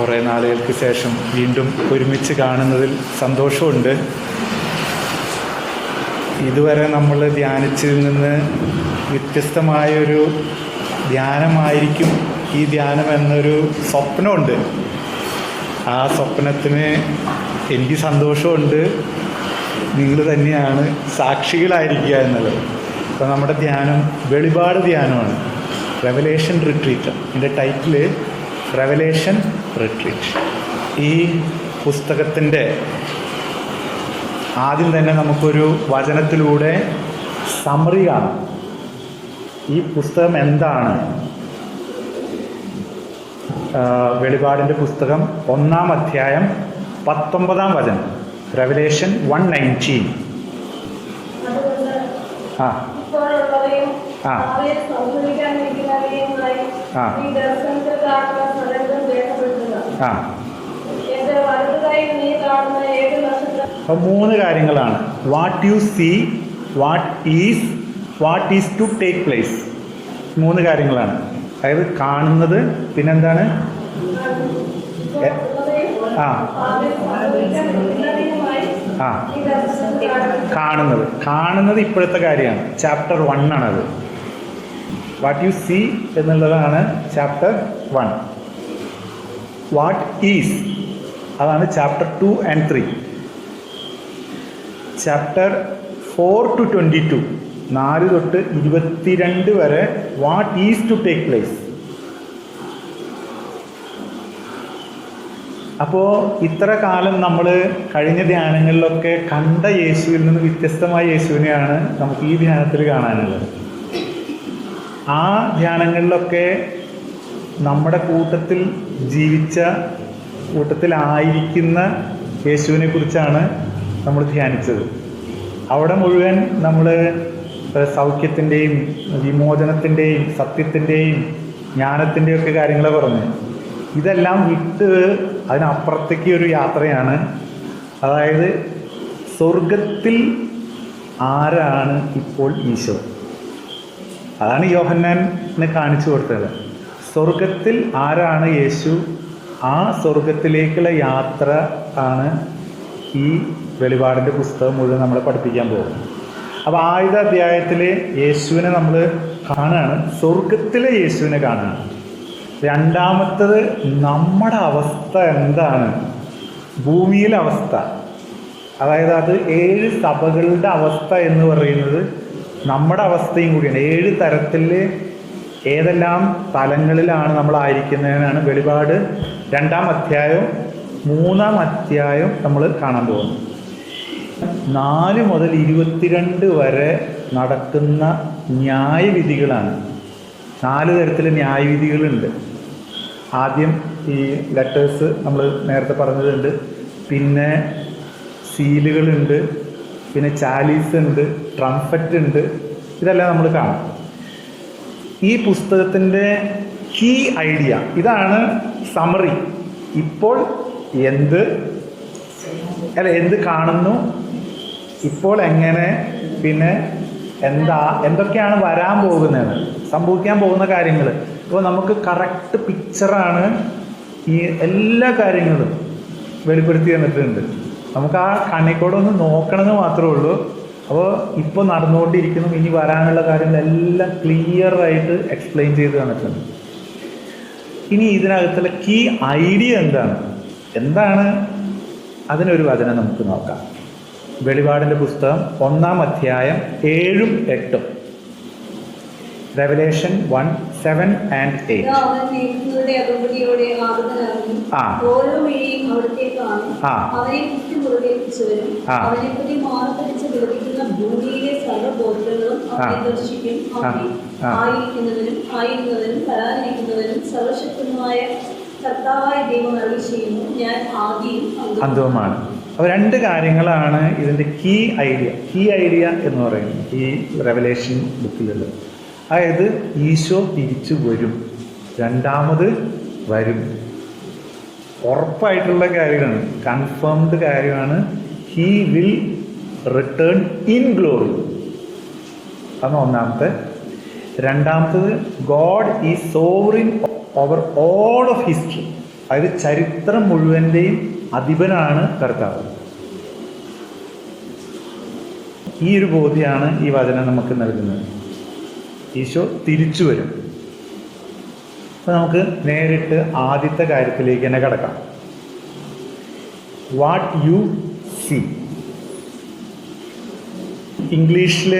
കുറേ നാളുകൾക്ക് ശേഷം വീണ്ടും ഒരുമിച്ച് കാണുന്നതിൽ സന്തോഷമുണ്ട്. ഇതുവരെ നമ്മൾ ധ്യാനിച്ചതിൽ നിന്ന് വ്യത്യസ്തമായൊരു ധ്യാനമായിരിക്കും ഈ ധ്യാനം എന്നൊരു സ്വപ്നമുണ്ട്. ആ സ്വപ്നത്തിന് എനിക്ക് സന്തോഷമുണ്ട്. നിങ്ങൾ തന്നെയാണ് സാക്ഷികളായിരിക്കുക എന്നുള്ളത്. അപ്പോൾ നമ്മുടെ ധ്യാനം വെളിപാട് ധ്യാനമാണ്, റെവലേഷൻ റിട്രീറ്റ്. എൻ്റെ ടൈറ്റില് റെവലേഷൻ റിട്രീറ്റ്. ഈ പുസ്തകത്തിൻ്റെ ആദ്യം തന്നെ നമുക്കൊരു വചനത്തിലൂടെ സമ്മറി കാണാം. ഈ പുസ്തകം എന്താണ്? വെളിപാടിൻ്റെ പുസ്തകം 1-ാം അധ്യായം 19-ാം വചനം, റെവലേഷൻ 1:19. ആ ആ ആ അപ്പോൾ 3 കാര്യങ്ങളാണ്. What you see, what is to take place. 3 കാര്യങ്ങളാണ്. അതായത് കാണുന്നത്, പിന്നെന്താണ് ആ ആ കാണുന്നത് ഇപ്പോഴത്തെ കാര്യമാണ്. ചാപ്റ്റർ 1 ആണത്. വാട്ട് യു സീ എന്നുള്ളതാണ് ചാപ്റ്റർ 1. വാട്ട് ഈസ് അതാണ് ചാപ്റ്റർ 2 and 3. ചാപ്റ്റർ 4 to 22, 4 തൊട്ട് 22 വരെ what is to take place. അപ്പോൾ ഇത്ര കാലം നമ്മൾ കഴിഞ്ഞ ധ്യാനങ്ങളിലൊക്കെ കണ്ട യേശുവിൽ നിന്ന് വ്യത്യസ്തമായ യേശുവിനെയാണ് നമുക്ക് ഈ ധ്യാനത്തിൽ കാണാനുള്ളത്. ആ ധ്യാനങ്ങളിലൊക്കെ നമ്മുടെ കൂട്ടത്തിൽ ജീവിച്ച, കൂട്ടത്തിലായിരിക്കുന്ന യേശുവിനെ കുറിച്ചാണ് നമ്മൾ ധ്യാനിച്ചത്. അവിടെ മുഴുവൻ നമ്മൾ സൗഖ്യത്തിൻ്റെയും വിമോചനത്തിൻ്റെയും സത്യത്തിൻ്റെയും ജ്ഞാനത്തിൻ്റെയും ഒക്കെ കാര്യങ്ങൾ പറഞ്ഞു. ഇതെല്ലാം വിട്ട് അതിനപ്പുറത്തേക്ക് ഒരു യാത്രയാണ്. അതായത് സ്വർഗത്തിൽ ആരാണ് ഇപ്പോൾ ഈശോ? അതാണ് യോഹന്നാനെ കാണിച്ചു കൊടുത്തത്. സ്വർഗത്തിൽ ആരാണ് യേശു? ആ സ്വർഗത്തിലേക്കുള്ള യാത്ര ആണ് ഈ വെളിപാടിൻ്റെ പുസ്തകം മുഴുവൻ നമ്മളെ പഠിപ്പിക്കാൻ പോകും. അപ്പോൾ ആദ്യത്തെ അധ്യായത്തിൽ യേശുവിനെ നമ്മൾ കാണുകയാണ്, സ്വർഗത്തിലെ യേശുവിനെ കാണുകയാണ്. രണ്ടാമത്തത് നമ്മുടെ അവസ്ഥ എന്താണ്, ഭൂമിയിലെ അവസ്ഥ. അതായത് അത് 7 സഭകളുടെ അവസ്ഥ എന്ന് പറയുന്നത് നമ്മുടെ അവസ്ഥയും കൂടിയാണ്. 7 തരത്തിൽ ഏതെല്ലാം തലങ്ങളിലാണ് നമ്മളായിരിക്കുന്നതിനാണ് വെളിപാട് 2-ാം അധ്യായവും 3-ാം അധ്യായവും നമ്മൾ കാണാൻ പോകുന്നു. 4 മുതൽ 22 വരെ നടക്കുന്ന ന്യായവിധികളാണ്. 4 തരത്തിൽ ന്യായവിധികളുണ്ട്. ആദ്യം ഈ ലെറ്റേഴ്സ് നമ്മൾ നേരത്തെ പറഞ്ഞതുണ്ട്, പിന്നെ സീലുകളുണ്ട്, പിന്നെ ചാലീസ് ഉണ്ട്, ട്രംഫറ്റ് ഉണ്ട്. ഇതെല്ലാം നമ്മൾ കാണാം. ഈ പുസ്തകത്തിൻ്റെ കീ ഐഡിയ ഇതാണ്, സമ്മറി. ഇപ്പോൾ എന്ത് കാണുന്നു, ഇപ്പോൾ എങ്ങനെ, പിന്നെ എന്തൊക്കെയാണ് വരാൻ പോകുന്നത്, സംഭവിക്കാൻ പോകുന്ന കാര്യങ്ങൾ. അപ്പോൾ നമുക്ക് കറക്റ്റ് പിക്ചറാണ് ഈ എല്ലാ കാര്യങ്ങളും വെളിപ്പെടുത്തി തന്നിട്ടുണ്ട്. നമുക്ക് ആ കണ്ണിക്കൂടെ ഒന്ന് നോക്കണമെന്ന് മാത്രമേ ഉള്ളൂ. അപ്പോൾ ഇപ്പോൾ നടന്നുകൊണ്ടിരിക്കുന്നു, ഇനി വരാനുള്ള കാര്യങ്ങളെല്ലാം ക്ലിയറായിട്ട് എക്സ്പ്ലെയിൻ ചെയ്ത് തന്നിട്ടുണ്ട്. ഇനി ഇതിനകത്തുള്ള കീ ഐഡിയ എന്താണ് അതിനൊരു വചനം നമുക്ക് നോക്കാം. വെളിപാടിൻ്റെ പുസ്തകം 1-ാം അധ്യായം 7-ഉം 8-ഉം, റെവലേഷൻ 1:7 and 8. അന്തവുമാണ്. അപ്പോൾ 2 കാര്യങ്ങളാണ് ഇതിൻ്റെ കീ ഐഡിയ എന്ന് പറയുന്നത് ഈ റെവലേഷൻ ബുക്കിലുള്ളത്. അതായത് ഈശോ തിരിച്ചു വരും, രണ്ടാമത് വരും. ഉറപ്പായിട്ടുള്ള കാര്യമാണ്, കൺഫേംഡ് കാര്യമാണ്. He will return in glory. അതാണ് ഒന്നാമത്തെ. രണ്ടാമത്തത്, God is sovereign over all of history. അതായത് ചരിത്രം മുഴുവൻ്റെയും അധിപനാണ് കർത്താവ്. ഈ ഒരു ബോധ്യമാണ് ഈ വചനം നമുക്ക് നൽകുന്നത്. ഈശോ തിരിച്ചു വരും. അപ്പോൾ നമുക്ക് നേരിട്ട് ആദ്യത്തെ കാര്യത്തിലേക്ക് തന്നെ കിടക്കാം. What you see. ഇംഗ്ലീഷിൽ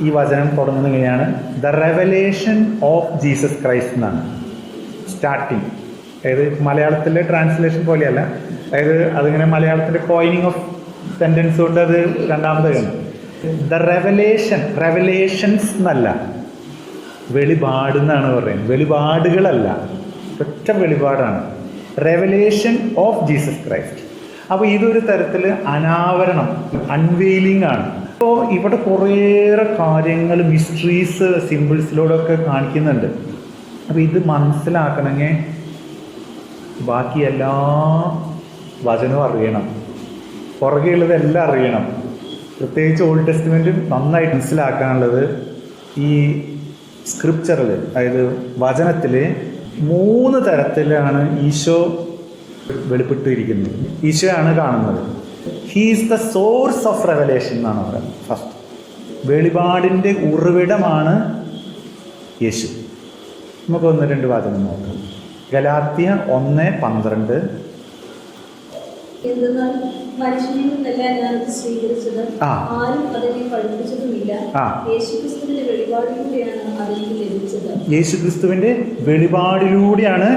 ഈ വചനം തുടങ്ങുന്നത് എങ്ങനെയാണ്? The revelation of Jesus Christ എന്നാണ് സ്റ്റാർട്ടിങ്. അതായത് മലയാളത്തിലെ ട്രാൻസ്ലേഷൻ പോലെയല്ല, അതായത് അതിങ്ങനെ മലയാളത്തിൻ്റെ കോയിനിങ് ഓഫ് സെൻറ്റൻസ് കൊണ്ട് അത് രണ്ടാമതാണ്. ദ റെവലേഷൻ, റെവലേഷൻസ് എന്നല്ല, വെളിപാട് എന്നാണ് പറയുന്നത്. വെളിപാടുകളല്ല, ഒറ്റ വെളിപാടാണ്. Revelation of Jesus Christ. അപ്പോൾ ഇതൊരു തരത്തിൽ അനാവരണം, അൺവെയിലിംഗ് ആണ്. അപ്പോൾ ഇവിടെ കുറേയേറെ കാര്യങ്ങൾ മിസ്റ്ററീസ് സിമ്പിൾസിലൂടെയൊക്കെ കാണിക്കുന്നുണ്ട്. അപ്പോൾ ഇത് മനസ്സിലാക്കണമെങ്കിൽ ബാക്കി എല്ലാ വചനവും അറിയണം, പുറകെയുള്ളതെല്ലാം അറിയണം. പ്രത്യേകിച്ച് ഓൾഡ് ടെസ്റ്റ്മെൻറ്റ് നന്നായിട്ട് മനസ്സിലാക്കാനുള്ളത് ഈ സ്ക്രിപ്ചറിൽ, അതായത് വചനത്തിൽ 3 തരത്തിലാണ് ഈശോ വെളിപ്പെട്ടിരിക്കുന്നത്. ഈശോയാണ് കാണുന്നത്. He is the source of revelation എന്നാണ് പറയുന്നത്. ഫസ്റ്റ് വെളിപാടിൻ്റെ ഉറവിടമാണ് യേശു. നമുക്ക് 1-2 വാചകം നോക്കാം. ഗലാത്യ 1:12. എന്തെന്നാൽ മനുഷ്യനിൽ നിന്നല്ല ഞാനത് സ്വീകരിച്ചത്, ആരും അതിനെ പഠിപ്പിച്ചതുമില്ല. യേശുക്രിസ്തുവിന്റെ വെളിപാടിലൂടെയാണ് അതെനിക്ക് ലഭിച്ചത്. യേശുക്രിസ്തുവിന്റെ വെളിപാടിലൂടെയാണ്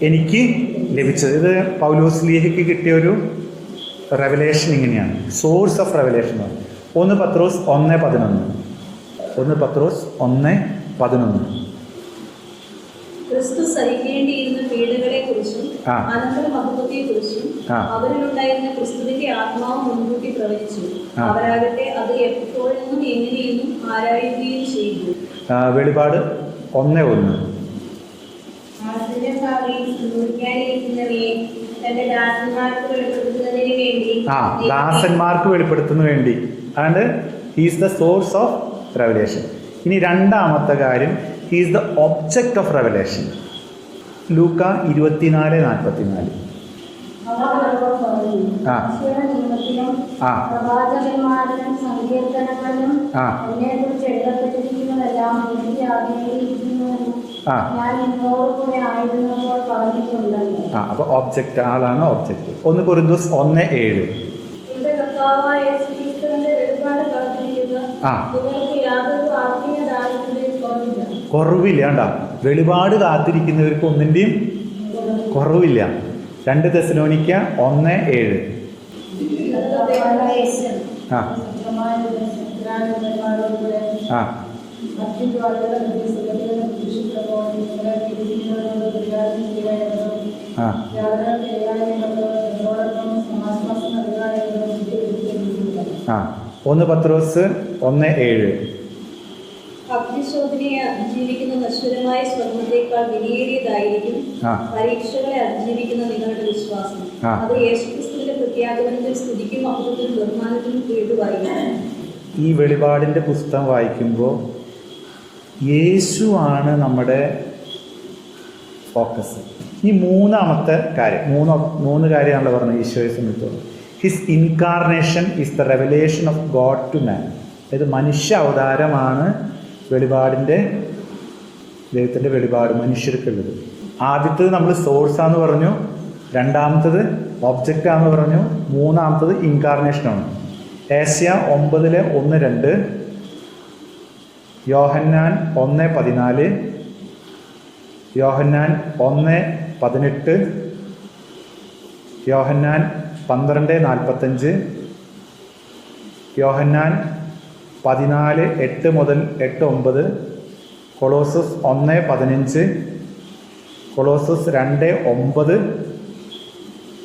എനിക്ക് ലഭിച്ചത്. ഇത് പൗലോസ്ലീഹയ്ക്ക് കിട്ടിയ ഒരു റെവലേഷൻ ഇങ്ങനെയാണ്, സോഴ്സ് ഓഫ് റെവലേഷൻ. 1 പത്രോസ് 1:11. 1 പത്രോസ് 1:11. ക്രിസ്തു സഹിക്കേണ്ടിയിരുന്ന പീഡകളെ കുറിച്ചും അനന്തര മഹത്വത്തെ കുറിച്ചും അവരിലുണ്ടായിരുന്ന ക്രിസ്തുവിന്റെ ആത്മാവ് മുൻകൂട്ടി പ്രവചിച്ചു. അവരാകട്ടെ അത് എപ്പോഴെന്നും എങ്ങനെയെന്നും ആരായുകയും ചെയ്തു. വെളിപാട് 1:1. ദാസന്മാർക്ക് വെളിപ്പെടുത്തുന്നതിന് വേണ്ടി. അതുകൊണ്ട് he's the source of revelation. ഇനി രണ്ടാമത്തെ കാര്യം, he's the object of revelation. Luke 24:44. അപ്പൊ ഒബ്ജക്റ്റ്, ആളാണ് ഒബ്ജക്റ്റ്. 1 കൊരിന്ത്യസ് 1:7. കുറവില്ല. കണ്ട, വെളിപാട് കാത്തിരിക്കുന്നവർക്ക് ഒന്നിൻ്റെയും കുറവില്ല. 2 തെസ്സലോനിക്ക 1:7. ഒന്ന് പത്രോസ് 1:7. അഗ്നിശോധനയെ അതിജീവിക്കുന്ന നശ്വരമായ സ്വർണ്ണത്തേക്കാൾ വിലയേറിയതായിരിക്കും പരീക്ഷകളെ അതിജീവിക്കുന്ന നിങ്ങളുടെ വിശ്വാസം. അത് യേശുക്രിസ്തുവിന്റെ പ്രത്യാഗമനത്തിൽ സ്തുതിക്കും മഹത്വത്തിനും ബഹുമാനത്തിനും ഹേതുവായിരിക്കും. ഈ വെളിപാടിൻ്റെ പുസ്തകം വായിക്കുമ്പോൾ യേശുവാണ് നമ്മുടെ ഫോക്കസ്. ഈ മൂന്നാമത്തെ കാര്യം, മൂന്ന് കാര്യമാണല്ലോ പറഞ്ഞത് ഈശോയെ സംബന്ധിച്ചോളം. His incarnation is the revelation of God to man. അതായത് മനുഷ്യ അവതാരമാണ് വെളിപാടിൻ്റെ, ദൈവത്തിൻ്റെ വെളിപാട് മനുഷ്യർക്കുള്ളത്. ആദ്യത്തേത് നമ്മൾ സോഴ്സാന്ന് പറഞ്ഞു, രണ്ടാമത്തത് ഒബ്ജക്റ്റാന്ന് പറഞ്ഞു, മൂന്നാമത്തത് ഇൻകാർണേഷനാണ്. ഏഷ്യ 9:1-2, യോഹന്നാൻ 1:14, യോഹന്നാൻ 1:18, യോഹന്നാൻ 12:45, യോഹന്നാൻ 14:8-8-9, കൊളോസസ് 1:15, കൊളോസസ് 2:9,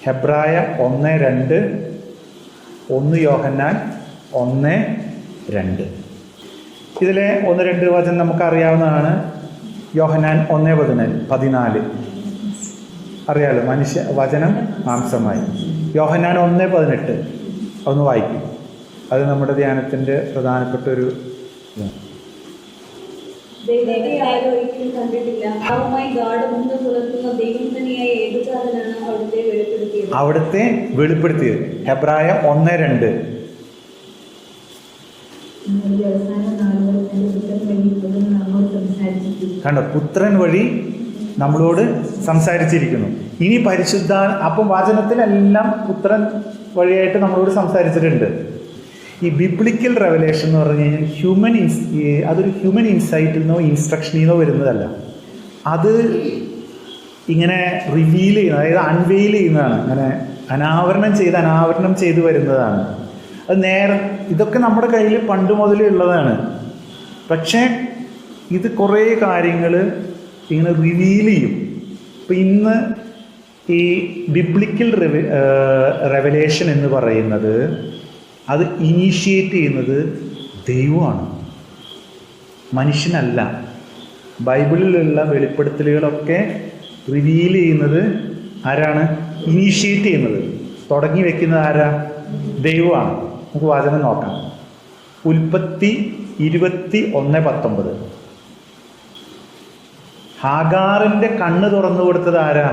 ഹെബ്രായ 1:2, 1 യോഹന്നാൻ 1:2. ഇതിലെ 1-2 വചനം നമുക്കറിയാവുന്നതാണ്. യോഹന്നാൻ 1:14 അറിയാലോ, മനുഷ്യ വചനം മാംസമായി. യോഹന്നാൻ 1:18 ഒന്ന് വായിക്കും. അത് നമ്മുടെ ധ്യാനത്തിൻ്റെ പ്രധാനപ്പെട്ട ഒരു ദൈവത്തെ ആരും ഒരിക്കലും കണ്ടിട്ടില്ല. ഭാവമായി ഗാഠബന്ധം പുലർത്തുന്ന ദൈവം തന്നെ അവിടുത്തെ വെളിപ്പെടുത്തിയത്. ഹെബ്രായം 1:2. കണ്ടോ, പുത്രൻ വഴി നമ്മളോട് സംസാരിച്ചിരിക്കുന്നു. ഇനി അപ്പം വചനത്തിലെല്ലാം പുത്രൻ വഴിയായിട്ട് നമ്മളോട് സംസാരിച്ചിട്ടുണ്ട്. ഈ ബിബ്ലിക്കൽ റെവലേഷൻ എന്ന് പറഞ്ഞു കഴിഞ്ഞാൽ അതൊരു ഹ്യൂമൻ ഇൻസൈറ്റിൽ നിന്നോ ഇൻസ്ട്രക്ഷനിൽ നിന്നോ വരുന്നതല്ല. അത് ഇങ്ങനെ റിവീൽ ചെയ്യുന്ന, അതായത് അൺവെയിൽ ചെയ്യുന്നതാണ്. അങ്ങനെ അനാവരണം ചെയ്ത് വരുന്നതാണ്. അത് ഇതൊക്കെ നമ്മുടെ കയ്യിൽ പണ്ട് മുതലേ ഉള്ളതാണ്. പക്ഷേ ഇത് കുറേ കാര്യങ്ങൾ ഇങ്ങനെ റിവീൽ ചെയ്യും. ഇപ്പം ഇന്ന് ഈ ബിബ്ലിക്കൽ റെവലേഷൻ എന്ന് പറയുന്നത് അത് ഇനീഷ്യേറ്റ് ചെയ്യുന്നത് ദൈവമാണ്, മനുഷ്യനല്ല. ബൈബിളിലുള്ള വെളിപ്പെടുത്തലുകളൊക്കെ റിവീൽ ചെയ്യുന്നത് ആരാണ്? ഇനീഷ്യേറ്റ് ചെയ്യുന്നത്, തുടങ്ങി വെക്കുന്നത് ആരാ? ദൈവമാണ്. നമുക്ക് വചനം നോക്കാം. ഉൽപ്പത്തി 21:19. ഹാഗാറിന്റെ കണ്ണ് തുറന്നു കൊടുത്തത് ആരാ?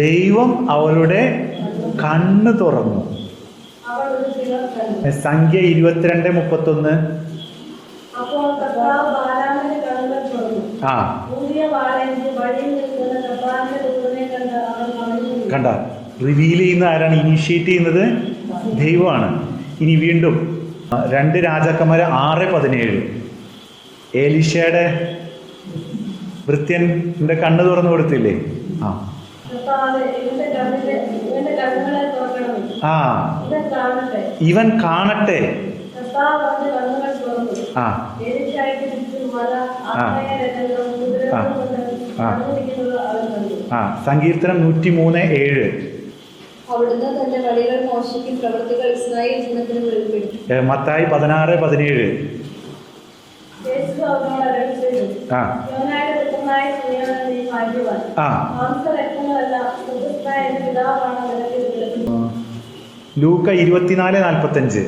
ദൈവം അവളുടെ കണ്ണ് തുറന്നു. സംഖ്യ 22:31. കണ്ട, റിവീൽ ചെയ്യുന്ന ആരാണ്? ഇനീഷ്യേറ്റ് ചെയ്യുന്നത് ദൈവമാണ്. ഇനി വീണ്ടും 2 രാജാക്കന്മാര് 6:17. ഏലീശയുടെ ഭൃത്യന്റെ കണ്ണ് തുറന്നു കൊടുത്തില്ലേ? ഇവൻ കാണട്ടെ. സങ്കീർത്തനം 103:7. മത്തായി 16:17. ലൂക്ക 24:45.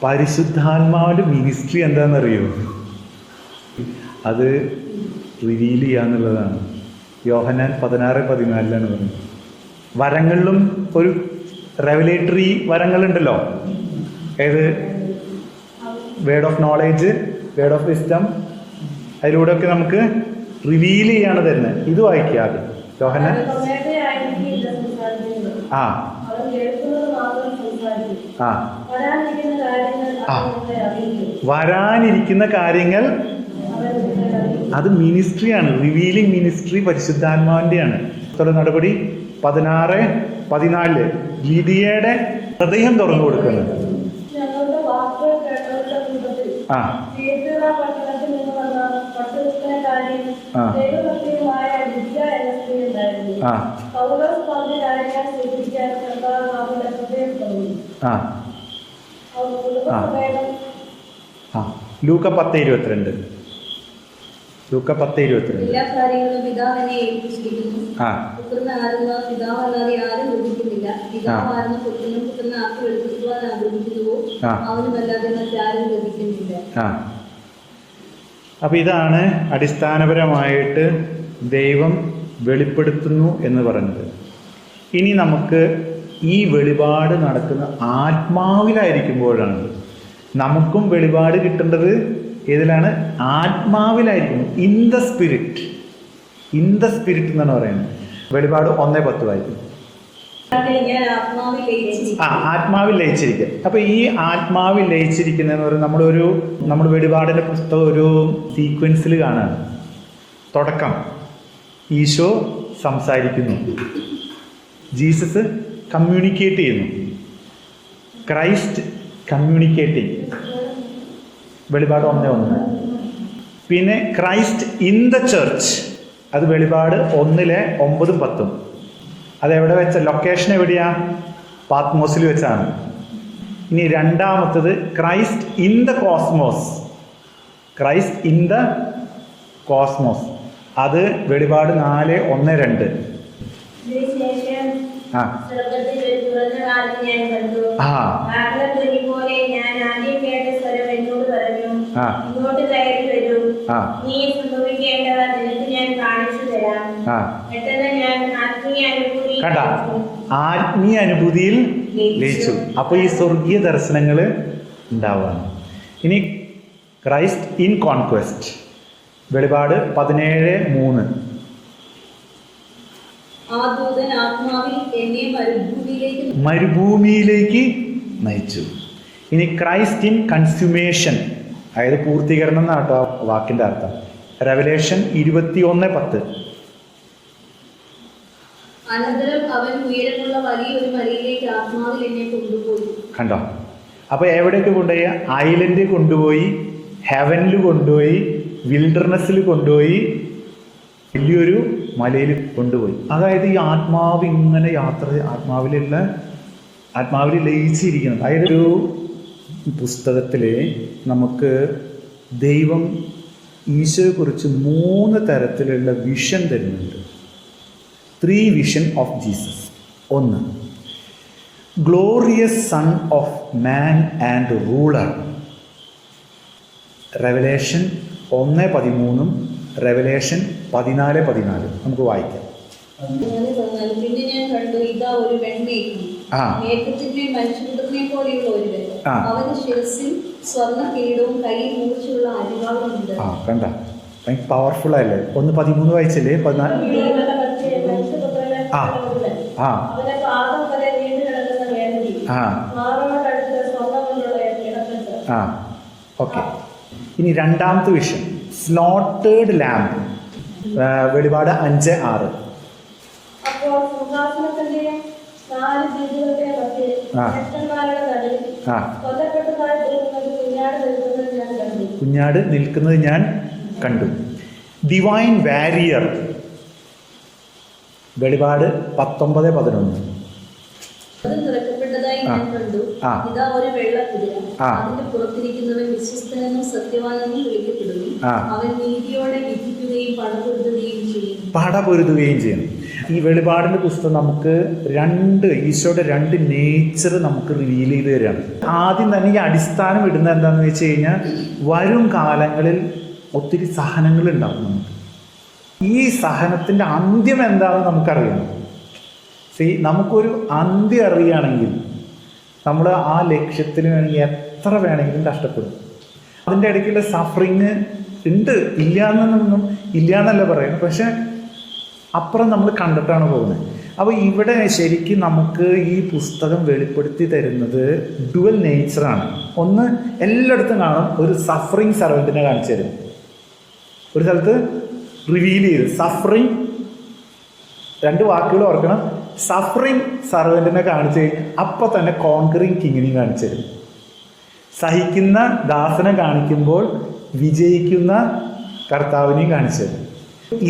പരിശുദ്ധാത്മാവിന്റെ മിനിസ്ട്രി എന്താണെന്നറിയോ? അത് റിവീൽ ചെയ്യാന്നുള്ളതാണ്. യോഹന്നാൻ 16:14 പറയുന്നത്. വരങ്ങളിലും ഒരു റെവലേറ്ററി വരങ്ങളുണ്ടല്ലോ. ഏത്? Word of knowledge, word of wisdom. അതിലൂടെയൊക്കെ നമുക്ക് റിവീൽ ചെയ്യാണ് തരുന്നത്. ഇത് വായിക്കാതെ യോഹന്നാൻ. വരാനിരിക്കുന്ന കാര്യങ്ങൾ അത് മിനിസ്ട്രിയാണ്. Revealing ministry പരിശുദ്ധാത്മാവിന്റെയാണ്. നടപടി 16:14. ഗിദിയയുടെ ഹൃദയം തുറന്നു കൊടുക്കുന്നത്. ലൂക്ക 10:22. ലൂക്ക 10:22. എല്ലാ കാര്യങ്ങളും പിതാവിനെ ഏൽപ്പിച്ചിരിക്കുന്നു. പുത്രനാകുന്ന പിതാവല്ലാതെ ആരും ലഭിക്കുന്നില്ല. പിതാവാകുന്ന പുത്രനും പുത്രനെ ആക്കി വെളിപ്പെടുത്തുവാൻ ആഗ്രഹിക്കുന്നുവോ അവനുമല്ലാതെ മറ്റാരും ലഭിക്കുന്നില്ല. അപ്പൊ ഇതാണ് അടിസ്ഥാനപരമായിട്ട് ദൈവം വെളിപ്പെടുത്തുന്നു എന്ന് പറയുന്നത്. ഇനി നമുക്ക് ഈ വെളിപാട് നടക്കുന്ന ആത്മാവിലായിരിക്കുമ്പോഴാണ്. നമുക്കും വെളിപാട് കിട്ടേണ്ടത് ഏതിലാണ്? ആത്മാവിലായിരിക്കും. In the spirit. In the spirit എന്നാണ് പറയുന്നത്. വെളിപാട് 1:10 വായിക്കും. ആത്മാവിൽ ലയിച്ചിരിക്കുക. അപ്പൊ ഈ ആത്മാവിൽ ലയിച്ചിരിക്കുന്നതെന്ന് പറയുന്നത് നമ്മൾ വെളിപാടിന്റെ പുസ്തകം ഒരു സീക്വൻസിൽ കാണാണ്. തുടക്കം, ഈശോ സംസാരിക്കുന്നു, ജീസസ് കമ്മ്യൂണിക്കേറ്റ് ചെയ്യുന്നു, ക്രൈസ്റ്റ് കമ്മ്യൂണിക്കേറ്റിംഗ്, വെളിപാട് 1:1. പിന്നെ ക്രൈസ്റ്റ് ഇൻ ദ ചർച്ച്, അത് വെളിപാട് 1:9-10. അതെവിടെ വെച്ച? ലൊക്കേഷൻ എവിടെയാ? പാത്മോസിൽ വെച്ചാണ്. ഇനി രണ്ടാമത്തത് Christ in the cosmos. Christ in the cosmos, അത് വെളിപാട് 4:1-2. ആ. നീ സംഭവിക്കേണ്ടവ നിനക്ക് ഞാൻ കാണിച്ചു തരാം. ആ. പെട്ടെന്ന് ഞാൻ ആത്മീയ അനുഭൂതി കണ്ട, ആത്മീയ അനുഭൂതിയിൽ ലയിച്ചു. അപ്പൊ ഈ സ്വർഗീയ ദർശനങ്ങൾ ഉണ്ടാവുകയാണ്. ഇനി ക്രൈസ്റ്റ് ഇൻ കോൺക്വസ്റ്റ്, വെളിപാട് 17:3. ആ ദൂതൻ ആത്മാവിൽ എന്നെ മരുഭൂമിയിലേക്ക് നയിച്ചു. ഇനി ക്രൈസ്റ്റ് ഇൻ കൺസ്യൂമേഷൻ, അതായത് പൂർത്തീകരണം എന്നാട്ടോ വാക്കിന്റെ അർത്ഥം. റെവലേഷൻ 21:10. അനന്തരം അവൻ ഉയരമുള്ള വലിയൊരു മലയിലേക്ക് ആത്മാവിൽ എന്നെ കൊണ്ടുപോയി. കണ്ടോ? അപ്പൊ എവിടെയൊക്കെ കൊണ്ടുപോയി? ഐലൻഡിൽ കൊണ്ടുപോയി, ഹെവനിൽ കൊണ്ടുപോയി, വിൽഡർനെസ്സിൽ കൊണ്ടുപോയി, വലിയൊരു മലയിൽ കൊണ്ടുപോയി. അതായത് ഈ ആത്മാവ് ഇങ്ങനെ ആത്മാവിൽ ലയിച്ചിരിക്കണം. അതായത് ഒരു പുസ്തകത്തിൽ നമുക്ക് ദൈവം ഈശോയെക്കുറിച്ച് 3 തരത്തിലുള്ള വിഷൻ തരുന്നുണ്ട്. 3 vision of Jesus. 1, glorious son of man and ruler. Revelation 1:13, revelation 14:14. നമുക്ക് വായിക്കാം. പിന്നെ ഞാൻ കണ്ടു, ഇതാ ഒരു വെൺമേഘം, മേഘത്തിന്മേൽ മനുഷ്യപുത്രനെ പോലെയുള്ള ഒരുവൻ, അവന്റെ ശിരസിൽ സ്വർണ്ണ കിരീടവും കയ്യിൽ മൂർച്ചയുള്ള അരിവാളുമുണ്ട്. കണ്ട, പവർഫുൾ അല്ലേ? 1:13 വായിച്ചില്ലേ? 14. അവന്റെ പാദം വരെ നീണ്ടു കിടക്കുന്ന വേദന, മാറോടടുത്ത് സ്വർണ്ണം കൊണ്ടുള്ള കിടപ്പുണ്ട്. ഓക്കെ. ഇനി രണ്ടാമത്തെ വിഷൻ, സ്ലോട്ടേഡ് ലാമ്പ്. വെളിപാട് 5:6. അപ്പോൾ സിംഹാസനത്തിന്റെ 4 ദീപങ്ങളുടെ മധ്യേ ശക്തന്മാരുടെ നടുവിൽ കൊല്ലപ്പെട്ടതായി തോന്നുന്നത് കുഞ്ഞാട് നിൽക്കുന്നത് ഞാൻ കണ്ടു. ഡിവൈൻ വാരിയർ. വെളിപാട് 19:11. അത് നിറക്കപ്പെട്ടതായി ഞാൻ കണ്ടു, ഇതാ ഒരു വെള്ള കുതിര, അതിന്റെ പുറത്തിരിക്കുന്നവൻ വിശ്വസ്തനെന്നും സത്യവാനെന്നും വിളിക്കപ്പെടുന്നു. അവൻ നീതിയോടെ വിധിക്കുകയും പടപൊരുതുകയും ചെയ്യും. ഈ വെളിപാടിന്റെ പുസ്തകം നമുക്ക് ഈശോയുടെ 2 നേച്ചർ നമുക്ക് റിവീൽ ചെയ്ത് തരികയാണ്. ആദ്യം തന്നെ ഈ അടിസ്ഥാനം ഇടുന്നത് എന്താണെന്ന് വെച്ച് കഴിഞ്ഞാൽ, വരും കാലങ്ങളിൽ ഒത്തിരി സഹനങ്ങൾ ഉണ്ടാവും നമുക്ക്. ഈ സഹനത്തിന്റെ അന്ത്യം എന്താണെന്ന് നമുക്കറിയണം. നമുക്കൊരു അന്ത്യം അറിയുകയാണെങ്കിൽ നമ്മൾ ആ ലക്ഷ്യത്തിന് വേണമെങ്കിൽ എത്ര വേണമെങ്കിലും കഷ്ടപ്പെടും. അതിൻ്റെ ഇടയ്ക്കുള്ള സഫറിങ് ഉണ്ട്, ഇല്ല എന്നല്ല പറയുന്നത്, പക്ഷെ അപ്പുറം നമ്മൾ കണ്ടിട്ടാണ് പോകുന്നത്. അപ്പോൾ ഇവിടെ ശരിക്കും നമുക്ക് ഈ പുസ്തകം വെളിപ്പെടുത്തി തരുന്നത് ഡുവൽ നേച്ചറാണ്. ഒന്ന്, എല്ലായിടത്തും കാണും ഒരു സഫറിങ് സർവൻറ്റിനെ കാണിച്ചു തരും. ഒരു സ്ഥലത്ത് റിവീൽ ചെയ്ത് സഫറിങ്, 2 വാക്കുകൾ ഓർക്കണം. സഫറിങ് സർവൻറ്റിനെ കാണിച്ചു കഴിഞ്ഞാൽ അപ്പം തന്നെ കോൺകറിങ് കിങ്ങിനെയും കാണിച്ചു തരും. സഹിക്കുന്ന ദാസനെ കാണിക്കുമ്പോൾ വിജയിക്കുന്ന കർത്താവിനെയും കാണിച്ചു തരും.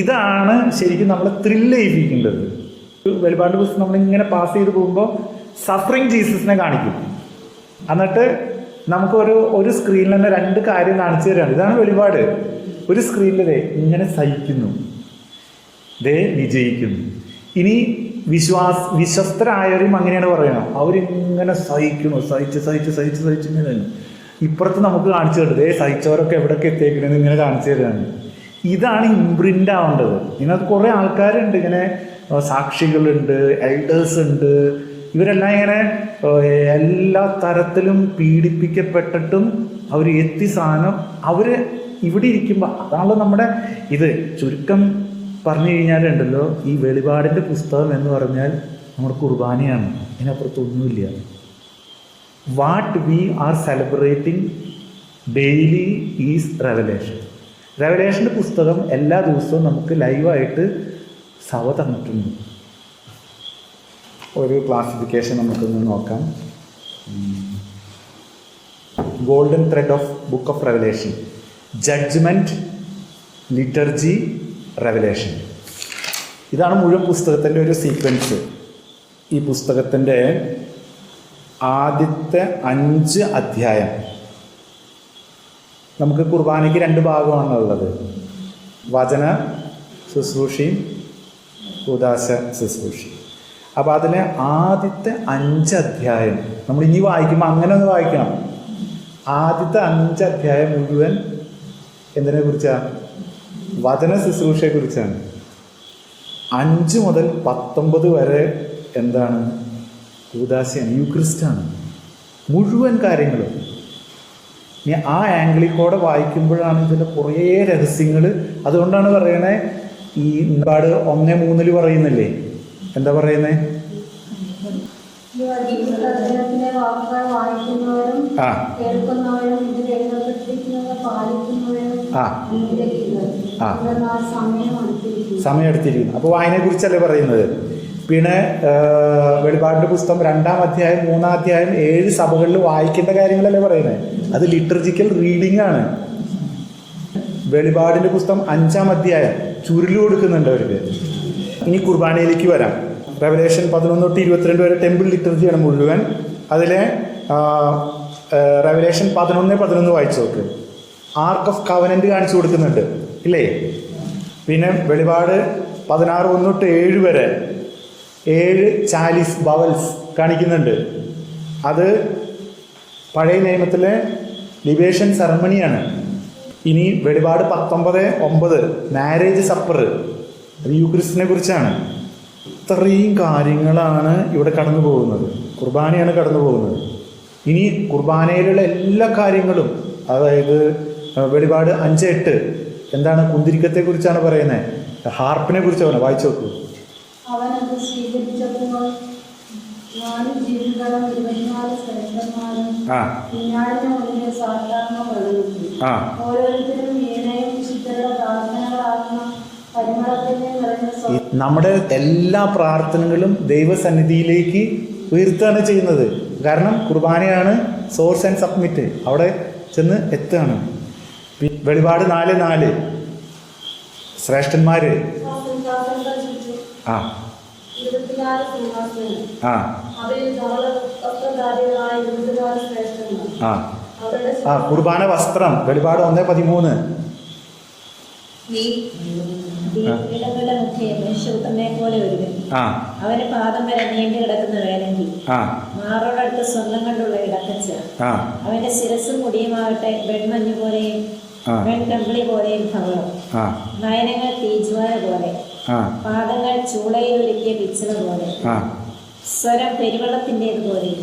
ഇതാണ് ശരിക്കും നമ്മളെ ത്രില്ല് ചെയ്യിപ്പിക്കേണ്ടത്. വെളിപാടിന്റെ പുസ്തകം നമ്മളിങ്ങനെ പാസ് ചെയ്ത് പോകുമ്പോൾ സഫറിങ് ജീസസിനെ കാണിക്കും. എന്നിട്ട് നമുക്കൊരു സ്ക്രീനിൽ തന്നെ 2 കാര്യം കാണിച്ചു തരാണ്. ഇതാണ് വെളിപാട്. ഒരു സ്ക്രീനിൽ ഇങ്ങനെ സഹിക്കുന്നു, വിജയിക്കുന്നു. ഇനി വിശ്വസ്തരായവരും അങ്ങനെയാണ് പറയണം. അവരിങ്ങനെ സഹിച്ച് ഇങ്ങനെ. ഇപ്പുറത്ത് നമുക്ക് കാണിച്ചു തരുന്നത് സഹിച്ചവരൊക്കെ എവിടെയൊക്കെ എത്തിയേക്കണെന്ന് ഇങ്ങനെ കാണിച്ചു തരാണ്. ഇതാണ് ഇംപ്രിൻ്റ് ആവേണ്ടത്. ഇതിനകത്ത് കുറേ ആൾക്കാരുണ്ട്, ഇങ്ങനെ സാക്ഷികളുണ്ട്, എൽഡേഴ്സ് ഉണ്ട്. ഇവരെല്ലാം ഇങ്ങനെ എല്ലാ തരത്തിലും പീഡിപ്പിക്കപ്പെട്ടിട്ടും അവർ എത്തി സാധനം അവർ ഇവിടെ ഇരിക്കുമ്പോൾ, അതാണല്ലോ നമ്മുടെ ഇത്. ചുരുക്കം പറഞ്ഞു കഴിഞ്ഞാലുണ്ടല്ലോ, ഈ വെളിപാടിൻ്റെ പുസ്തകം എന്ന് പറഞ്ഞാൽ നമ്മുടെ കുർബാനയാണ്, ഇതിനപ്പുറത്തൊന്നുമില്ല. What we are celebrating daily is revelation. റെവലേഷൻ്റെ പുസ്തകം എല്ലാ ദിവസവും നമുക്ക് ലൈവായിട്ട് സഭ തന്നിട്ടുണ്ട്. ഒരു ക്ലാസിഫിക്കേഷൻ നമുക്കൊന്ന് നോക്കാം. Golden thread of book of revelation: judgement, liturgy, revelation. ഇതാണ് മുഴുവൻ പുസ്തകത്തിൻ്റെ ഒരു സീക്വൻസ്. ഈ പുസ്തകത്തിൻ്റെ ആദ്യത്തെ 5 അധ്യായം നമുക്ക് കുർബാനയ്ക്ക് 2 ഭാഗമാണുള്ളത്: വചന ശുശ്രൂഷയും കൂദാശ ശുശ്രൂഷയും. അപ്പോൾ അതിലെ ആദ്യത്തെ 5 അധ്യായം നമ്മൾ ഇനി വായിക്കുമ്പോൾ അങ്ങനെ ഒന്ന് വായിക്കണം. ആദ്യത്തെ 5 അധ്യായം മുഴുവൻ എന്തിനെ കുറിച്ചാ? വചന ശുശ്രൂഷയെ കുറിച്ചാണ്. 5 മുതൽ 19 വരെ എന്താണ്? കൂദാശയാണ്, യൂക്രിസ്റ്റാണ്, മുഴുവൻ കാര്യങ്ങളും. ഇനി ആ ആംഗിളിൽ കൂടെ വായിക്കുമ്പോഴാണ് ഇതിൻ്റെ കുറേ രഹസ്യങ്ങൾ. അതുകൊണ്ടാണ് പറയണേ, ഈ ഒരുപാട് 1:3 പറയുന്നില്ലേ? എന്താ പറയുന്നേ? വാക്കുകൾ വായിക്കുന്നവരും ആ കേൾക്കുന്നവരും ഇത് എഴുതപ്പെട്ടിരിക്കുന്നത് പാലിക്കുന്നവരും ആ ആ സമയം എടുത്തിരിക്കുന്നു. അപ്പോൾ വായനയെക്കുറിച്ചല്ലേ പറയുന്നത്. പിന്നെ വെളിപാടിൻ്റെ പുസ്തകം 2-ാം അധ്യായം 3-ാം അധ്യായം 7 സഭകളിൽ വായിക്കേണ്ട കാര്യങ്ങളല്ലേ പറയുന്നത്. അത് ലിറ്റർജിക്കൽ റീഡിംഗ് ആണ്. വെളിപാടിൻ്റെ പുസ്തകം 5-ാം അധ്യായം ചുരുളു കൊടുക്കുന്നുണ്ട് അവർക്ക്. ഇനി കുർബാനയിലേക്ക് വരാം. റെവലേഷൻ 11 തൊട്ട് 22 വരെ ടെമ്പിൾ ലിറ്റർജിയാണ് മുഴുവൻ. അതിലെ റെവലേഷൻ 11:11 വായിച്ചു നോക്ക്. ആർക്ക് ഓഫ് കവനന്റ് കാണിച്ചു കൊടുക്കുന്നുണ്ട് ഇല്ലേ? പിന്നെ വെളിപാട് 16:1 തൊട്ട് 7 വരെ 7 ചാലിസ് ബവൽസ് കാണിക്കുന്നുണ്ട്. അത് പഴയ നിയമത്തിലെ ലിബേഷൻ സെറമണിയാണ്. ഇനി വെളിപാട് 19:9 മാരേജ് സപ്പർ, അത് യൂക്രിസ്റ്റിനെ കുറിച്ചാണ്. ഇത്രയും കാര്യങ്ങളാണ് ഇവിടെ കടന്നു പോകുന്നത്. കുർബാനയാണ് കടന്നു പോകുന്നത്. ഇനി കുർബാനയിലുള്ള എല്ലാ കാര്യങ്ങളും, അതായത് വെളിപാട് 5:8 എന്താണ്? കുന്തിരിക്കത്തെ കുറിച്ചാണ് പറയുന്നത്. ഹാർപ്പിനെ കുറിച്ചാണ്. വായിച്ചു നോക്കൂ. അവനത് സ്വീകരിച്ചപ്പോൾ 4 ജീവികളും 24 ശ്രേഷ്ഠന്മാരും കുഞ്ഞാടിന് മുന്നിൽ സാധാരണ പ്രകടിപ്പിച്ചു. ഓരോരുത്തരും വീണയും വിശുദ്ധരുടെ പ്രാർത്ഥനകളാകുന്ന പരിമളത്തിന്റെ നിറഞ്ഞ നമ്മുടെ എല്ലാ പ്രാർത്ഥനകളും ദൈവസന്നിധിയിലേക്ക് ഉയർത്തുകയാണ് ചെയ്യുന്നത്. കാരണം കുർബാനയാണ് സോഴ്സ് ആൻഡ് സബ്മിറ്റ്. അവിടെ ചെന്ന് എത്തുകയാണ്. വെളിപാട് 4:4 ശ്രേഷ്ഠന്മാര് ആ ആ ആ കുർബാന വസ്ത്രം വെളിപാട് 1:13 അവന് പാദം വരെ നീണ്ടു കിടക്കുന്ന വേലങ്കി, മാറോടടുത്ത് സ്വന്തം കണ്ടുള്ള ഇടക്കച്ച, അവന്റെ ശിരസും മുടിയുമാകട്ടെ വെൺമഞ്ഞു പോലെയും വെൺകമ്പിളി പോലെയും ധവളം, നയനങ്ങൾ തീജ്വാല പോലെ, പാദങ്ങൾ ചൂളയിൽ ഒരുക്കിയ പിച്ചള പോലെ, സ്വരം പെരുവെള്ളത്തിൻ്റെത് പോലെയും.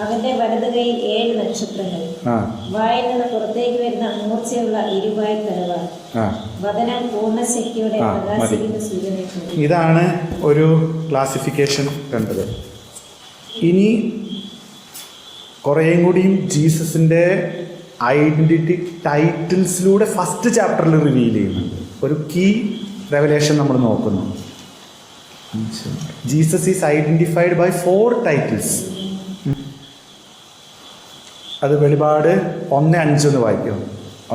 അവന്റെ വലത് കൈയിൽ 7 നക്ഷത്രങ്ങൾ, വായിൽ നിന്ന് പുറത്തേക്ക് വരുന്ന മൂർച്ചയുള്ള ഇരുവായ് തലവാർ, വദനം പൂർണ്ണശക്തിയോടെ പ്രകാശിക്കുന്ന സൂര്യനെ. ഇതാണ് ഒരു ക്ലാസിഫിക്കേഷൻ കണ്ടത്. ഇനി കുറേയും കൂടിയും ജീസസിൻ്റെ ഐഡൻറ്റിറ്റി ടൈറ്റിൽസിലൂടെ ഫസ്റ്റ് ചാപ്റ്ററിൽ റിവീൽ ചെയ്യുന്നുണ്ട്. ഒരു കീ റെവലേഷൻ നമ്മൾ നോക്കുന്നു. Jesus is identified by 4 titles. അത് വെളിപാട് 1:5 ഒന്ന് വായിക്കും.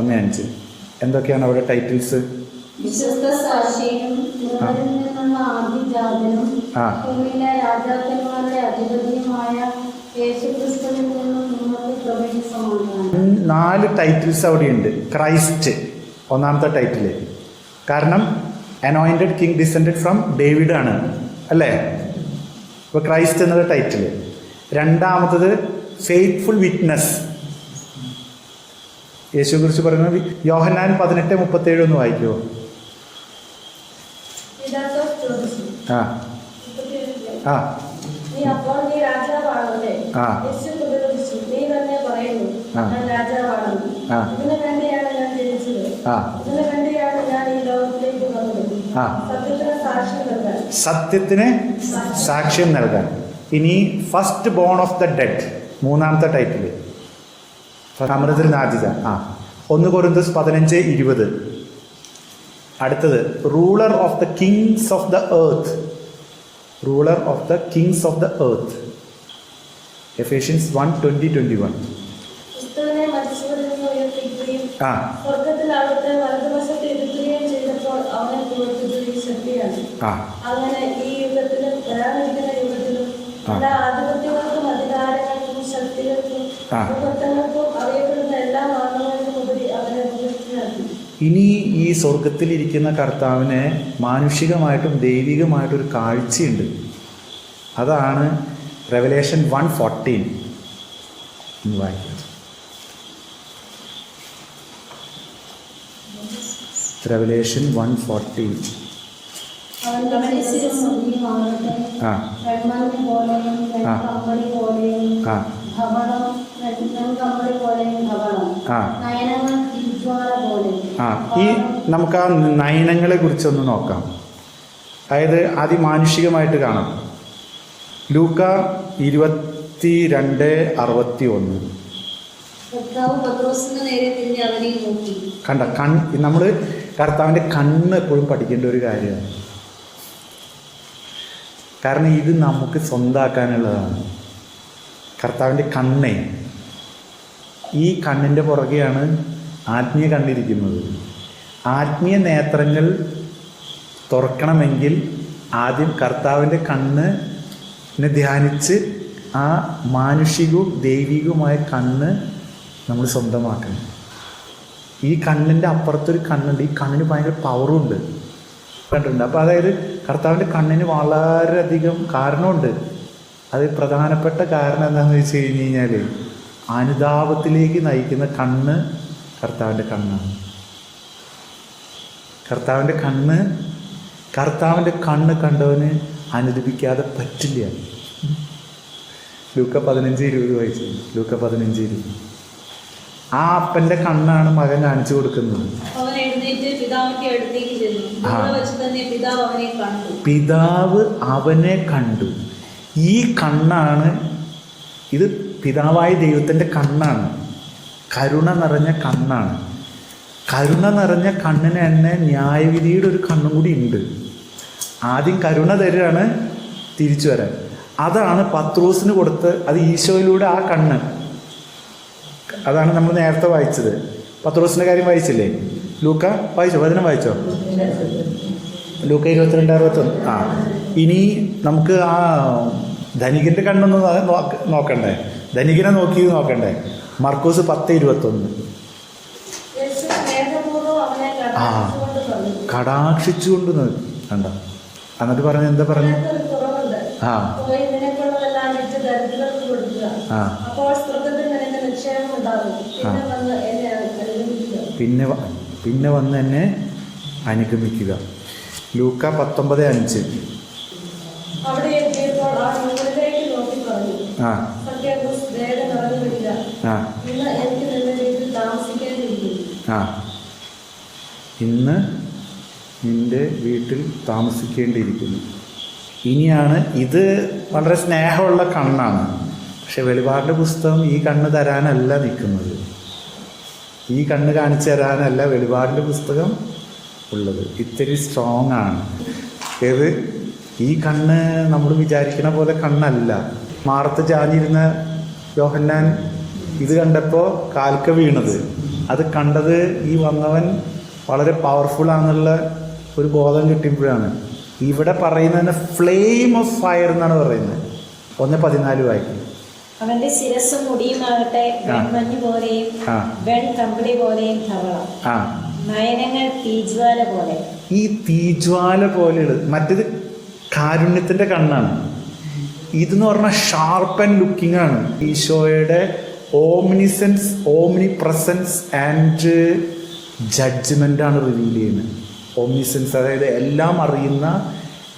1:5 എന്തൊക്കെയാണ് അവിടെ ടൈറ്റിൽസ്? വിശ്വസ്ത സാക്ഷിയും നിന്നുള്ള ആദിജാതനും ഭൂമിയിലെ രാജാക്കന്മാരുടെ അധിപതിയുമായ യേശുക്രിസ്തുവിൽ നിന്നും നിങ്ങൾക്ക് പ്രവേശിസമാധാനം. 4 ടൈറ്റിൽസ് അവിടെയുണ്ട്. ക്രൈസ്റ്റ് ഒന്നാമത്തെ ടൈറ്റില്. കാരണം anointed king descended from David ആണ് അല്ലേ? ഇപ്പോൾ ക്രൈസ്റ്റ് എന്നുള്ള ടൈറ്റില്. രണ്ടാമത്തത് ഫെയ്ത്ത്ഫുൾ വിറ്റ്നസ്. യേശുവെക്കുറിച്ച് പറയുന്നത് യോഹന്നാൻ 18:37 ഒന്ന് വായിക്കുമോ? ആ ആ സത്യത്തിന് സാക്ഷ്യം നൽകാൻ. ഇനി first bone of the dead, മൂന്നാമത്തെ ടൈറ്റില്. അമൃതർ നാജിത. 1 കൊരിന്ത്യസ് 15:20. അടുത്തത് ruler of the Kings of the earth. Ruler of the Kings of the earth. Ephesians 1:20-21. അങ്ങനെ ഈ യുഗത്തിലും വരാനിരിക്കുന്ന യുഗത്തിലും എല്ലാ ആധിപത്യങ്ങൾക്കും അധികാരങ്ങൾക്കും ശക്തികൾക്കും ഉപകരണങ്ങൾക്കും അറിയപ്പെടുന്ന എല്ലാ മാനവങ്ങൾക്കും ഉപരി അവനെ ഉയർത്തിയാക്കി. ഇനി ഈ സ്വർഗത്തിലിരിക്കുന്ന കർത്താവിനെ മാനുഷികമായിട്ടും ദൈവികമായിട്ടൊരു കാഴ്ചയുണ്ട്. അതാണ് റെവലേഷൻ 1:14. വായിക്കാം. റെവലേഷൻ 1:40. അവന്റെ ശിരസ്സ് മുടിയുമാകട്ടെ, ആ വെൺമഞ്ഞ് പോലെയും വെൺകമ്പളി പോലെയും ആ ധവളം, വെൺകമ്പളി പോലെയും ധവളം, ആ നയനങ്ങൾ തീജ്വാല പോലെ. ആ ഈ നമുക്ക് ആ നയനങ്ങളെ കുറിച്ചൊന്ന് നോക്കാം. അതായത് അതിമാനുഷികമായിട്ട് കാണാം. ലൂക്ക 22:61. കർത്താവ് പത്രോസിന് നേരെ തിരിഞ്ഞ് അവനെ നോക്കി. കണ്ട നമ്മൾ കർത്താവിൻ്റെ കണ്ണ് എപ്പോഴും പഠിക്കേണ്ട ഒരു കാര്യമാണ്. കാരണം ഇത് നമുക്ക് സ്വന്തമാക്കാനുള്ളതാണ്. കർത്താവിൻ്റെ കണ്ണേ, ഈ കണ്ണിൻ്റെ പുറകെയാണ് ആത്മീയ കണ്ണിരിക്കുന്നത്. ആത്മീയ നേത്രങ്ങൾ തുറക്കണമെങ്കിൽ ആദ്യം കർത്താവിൻ്റെ കണ്ണിനെ ധ്യാനിച്ച് ആ മാനുഷികവും ദൈവികവുമായ കണ്ണ് നമ്മൾ സ്വന്തമാക്കണം. ഈ കണ്ണിൻ്റെ അപ്പുറത്തൊരു കണ്ണുണ്ട്. ഈ കണ്ണിന് ഭയങ്കര പവറുണ്ട്, കണ്ടിട്ടുണ്ട്. അപ്പോൾ അതായത് കർത്താവിൻ്റെ കണ്ണിന് വളരെയധികം കാരണമുണ്ട്. അത് പ്രധാനപ്പെട്ട കാരണം എന്താണെന്ന് വെച്ച് കഴിഞ്ഞ് കഴിഞ്ഞാൽ അനുതാപത്തിലേക്ക് നയിക്കുന്ന കണ്ണ് കർത്താവിൻ്റെ കണ്ണാണ്. കർത്താവിൻ്റെ കണ്ണ് കണ്ടവന് അനുദപിക്കാതെ പറ്റില്ല. ലൂക്ക 15:20 വായിച്ചു. ലൂക്ക 15:20. ആ അപ്പൻ്റെ കണ്ണാണ് മകൻ കാണിച്ചു കൊടുക്കുന്നത്. അവൻ എഴുന്നേറ്റ് പിതാവിന്റെ അടുത്തേക്ക് ചെന്നു. അവിടെ വെച്ച് തന്നെ പിതാവ് അവനെ കണ്ടു. പിതാവ് അവനെ കണ്ടു. ഈ കണ്ണാണ്, ഇത് പിതാവായ ദൈവത്തിൻ്റെ കണ്ണാണ്. കരുണ നിറഞ്ഞ കണ്ണാണ്. കരുണ നിറഞ്ഞ കണ്ണിന് തന്നെ ന്യായവിധിയുടെ ഒരു കണ്ണും കൂടി ഉണ്ട്. ആദ്യം കരുണ തരുകയാണ് തിരിച്ചു വരാൻ. അതാണ് പത്രോസിന് കൊടുത്ത്, അത് ഈശോയിലൂടെ ആ കണ്ണ്. അതാണ് നമ്മൾ നേരത്തെ വായിച്ചത്. പത്രോസിൻ്റെ കാര്യം വായിച്ചില്ലേ? ലൂക്ക വായിച്ചോ? വചനം വായിച്ചോ? ലൂക്ക 22:61. ആ ഇനി നമുക്ക് ആ ധനികൻ്റെ കണ്ണൊന്ന് നോക്കണ്ടേ? ധനികനെ നോക്കണ്ടേ? മർക്കോസ് 10:21. ആ കടാക്ഷിച്ചുകൊണ്ട് കണ്ട. എന്നിട്ട് പറഞ്ഞു, എന്താ പറഞ്ഞു? ആ പിന്നെ വന്ന് എന്നെ അനുഗമിക്കുക. ലൂക്ക 19:5. ആ ആ ഇന്ന് നിന്റെ വീട്ടിൽ താമസിക്കേണ്ടിയിരിക്കുന്നു. ഇനിയാണ് ഇത് വളരെ സ്നേഹമുള്ള കണ്ണാണ്. പക്ഷെ വെളിപാടിൻ്റെ പുസ്തകം ഈ കണ്ണ് തരാനല്ല നിൽക്കുന്നത്. ഈ കണ്ണ് കാണിച്ചു തരാനല്ല വെളിപാടിൻ്റെ പുസ്തകം ഉള്ളത്. ഇത്തിരി സ്ട്രോങ് ആണ്. ഏത് ഈ കണ്ണ് നമ്മൾ വിചാരിക്കണ പോലെ കണ്ണല്ല. മാറത്ത് ചാഞ്ഞിരുന്ന യോഹന്നാൻ ഇത് കണ്ടപ്പോൾ കാൽക്ക വീണത്. അത് കണ്ടത് ഈ വന്നവൻ വളരെ പവർഫുള്ളാന്നുള്ള ഒരു ബോധം കിട്ടിയപ്പോഴാണ്. ഇവിടെ പറയുന്നതിന് ഫ്ലെയിം ഓഫ് ഫയർ എന്നാണ് പറയുന്നത്. 1:14 വായിക്കും. അവന്റെ ശിരസ്സ് മുടിയുമാകട്ടെ, വെൺമഞ്ഞ് പോലെയും വെൺകമ്പിളി പോലെയും ധവളം, നയനങ്ങൾ തീജ്വാല പോലെ. ഈ തീജ്വാല പോലെയുള്ളത് മറ്റേത് കാരുണ്യത്തിൻ്റെ കണ്ണാണ്. ഇതെന്ന് പറഞ്ഞാൽ ഷാർപ്പ് ആൻഡ് ലുക്കിംഗ് ആണ്. ഈശോയുടെ ഓംനിസെൻസ്, ഓംനി പ്രസൻസ് ആൻഡ് ജഡ്ജ്മെൻ്റ് ആണ് റിവീൽ ചെയ്യുന്നത്. ഓംനിസെൻസ് അതായത് എല്ലാം അറിയുന്ന,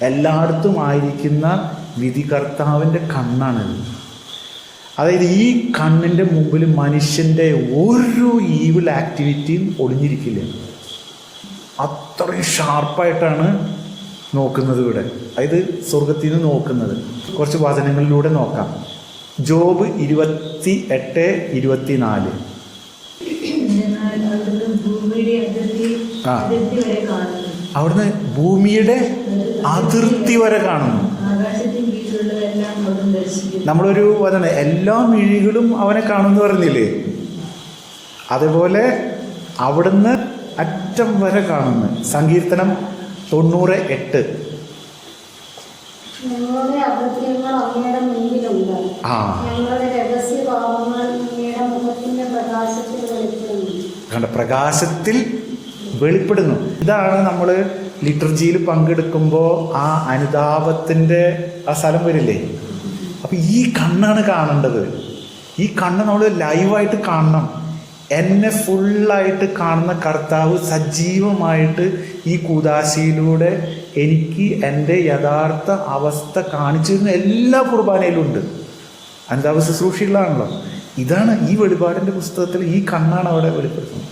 എല്ലായിടത്തും ആയിരിക്കുന്ന വിധികർത്താവിൻ്റെ കണ്ണാണിത്. അതായത് ഈ കണ്ണിൻ്റെ മുമ്പിൽ മനുഷ്യൻ്റെ ഒരു ഈവിൾ ആക്ടിവിറ്റിയും ഒളിഞ്ഞിരിക്കില്ല. അത്രയും ഷാർപ്പായിട്ടാണ് നോക്കുന്നത് ഇവിടെ. അതായത് സ്വർഗത്തിൽ നിന്ന് നോക്കുന്നത്. കുറച്ച് വചനങ്ങളിലൂടെ നോക്കാം. ജോബ് 28:24. അവിടുന്ന് ഭൂമിയുടെ അതിർത്തി വരെ കാണുന്നു. നമ്മളൊരു വചനം, എല്ലാ മിഴികളും അവനെ കാണുമെന്ന് പറഞ്ഞില്ലേ? അതുപോലെ അവിടുന്ന് അറ്റം വരെ കാണുന്നു. സങ്കീർത്തനം 90:8. ഞങ്ങളുടെ അകൃത്യങ്ങൾ അങ്ങയുടെ മുൻപിലുണ്ട്, ഞങ്ങളുടെ രഹസ്യഭാവങ്ങൾ അങ്ങയുടെ മുഖത്തിന്റെ പ്രകാശത്തിൽ വെളിപ്പെടുന്നു. കണ്ട, പ്രകാശത്തിൽ വെളിപ്പെടുന്നു. ഇതാണ് നമ്മൾ ലിറ്റർജിയിൽ പങ്കെടുക്കുമ്പോൾ ആ അനുതാപത്തിൻ്റെ ആ സ്ഥലം വരില്ലേ? അപ്പം ഈ കണ്ണാണ് കാണേണ്ടത്. ഈ കണ്ണ് നമ്മൾ ലൈവായിട്ട് കാണണം. എന്നെ ഫുള്ളായിട്ട് കാണുന്ന കർത്താവ് സജീവമായിട്ട് ഈ കൂദാശയിലൂടെ എനിക്ക് എൻ്റെ യഥാർത്ഥ അവസ്ഥ കാണിച്ചിരുന്ന എല്ലാ കുർബാനയിലും ഉണ്ട്. അന്താവ് ശുശ്രൂഷയിലാണല്ലോ. ഇതാണ് ഈ വെളിപാടിൻ്റെ പുസ്തകത്തിൽ ഈ കണ്ണാണ് അവിടെ വെളിപ്പെടുത്തുന്നത്.